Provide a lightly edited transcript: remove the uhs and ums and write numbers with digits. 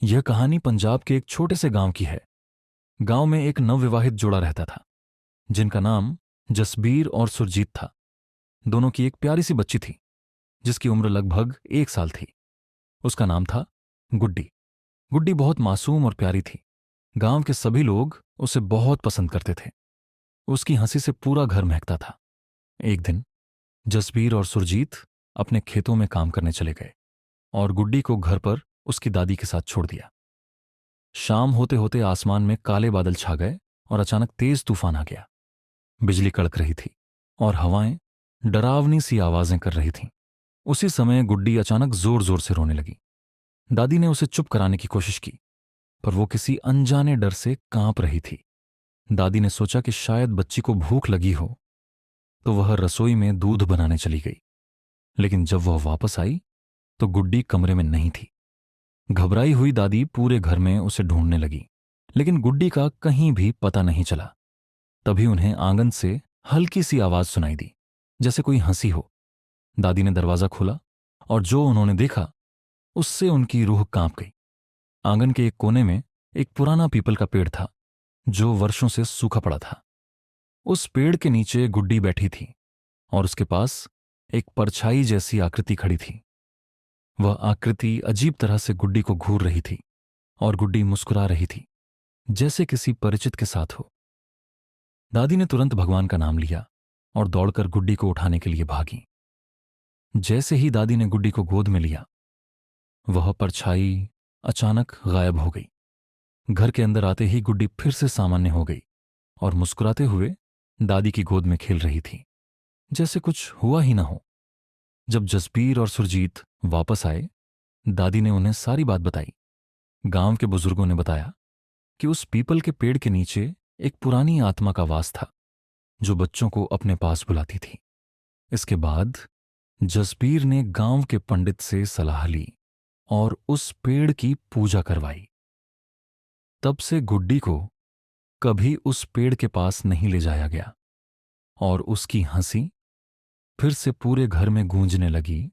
यह कहानी पंजाब के एक छोटे से गांव की है। गांव में एक नवविवाहित जोड़ा रहता था, जिनका नाम जसबीर और सुरजीत था। दोनों की एक प्यारी सी बच्ची थी, जिसकी उम्र लगभग 1 साल थी। उसका नाम था गुड्डी। गुड्डी बहुत मासूम और प्यारी थी। गांव के सभी लोग उसे बहुत पसंद करते थे। उसकी हंसी से पूरा घर महकता था। एक दिन जसबीर और सुरजीत अपने खेतों में काम करने चले गए और गुड्डी को घर पर उसकी दादी के साथ छोड़ दिया। शाम होते होते आसमान में काले बादल छा गए और अचानक तेज तूफान आ गया। बिजली कड़क रही थी और हवाएं डरावनी सी आवाजें कर रही थीं। उसी समय गुड्डी अचानक जोर जोर से रोने लगी। दादी ने उसे चुप कराने की कोशिश की, पर वो किसी अनजाने डर से कांप रही थी। दादी ने सोचा कि शायद बच्ची को भूख लगी हो, तो वह रसोई में दूध बनाने चली गई। लेकिन जब वह वापस आई तो गुड्डी कमरे में नहीं थी। घबराई हुई दादी पूरे घर में उसे ढूंढने लगी, लेकिन गुड्डी का कहीं भी पता नहीं चला। तभी उन्हें आंगन से हल्की सी आवाज सुनाई दी, जैसे कोई हंसी हो। दादी ने दरवाजा खोला और जो उन्होंने देखा उससे उनकी रूह कांप गई। आंगन के एक कोने में एक पुराना पीपल का पेड़ था, जो वर्षों से सूखा पड़ा था। उस पेड़ के नीचे गुड्डी बैठी थी और उसके पास एक परछाई जैसी आकृति खड़ी थी। वह आकृति अजीब तरह से गुड्डी को घूर रही थी और गुड्डी मुस्कुरा रही थी, जैसे किसी परिचित के साथ हो। दादी ने तुरंत भगवान का नाम लिया और दौड़कर गुड्डी को उठाने के लिए भागी। जैसे ही दादी ने गुड्डी को गोद में लिया, वह परछाई अचानक गायब हो गई। घर के अंदर आते ही गुड्डी फिर से सामान्य हो गई और मुस्कुराते हुए दादी की गोद में खेल रही थी, जैसे कुछ हुआ ही ना हो। जब जसबीर और सुरजीत वापस आए, दादी ने उन्हें सारी बात बताई। गांव के बुजुर्गों ने बताया कि उस पीपल के पेड़ के नीचे एक पुरानी आत्मा का वास था, जो बच्चों को अपने पास बुलाती थी। इसके बाद जसबीर ने गांव के पंडित से सलाह ली और उस पेड़ की पूजा करवाई। तब से गुड्डी को कभी उस पेड़ के पास नहीं ले जाया गया और उसकी हंसी फिर से पूरे घर में गूंजने लगी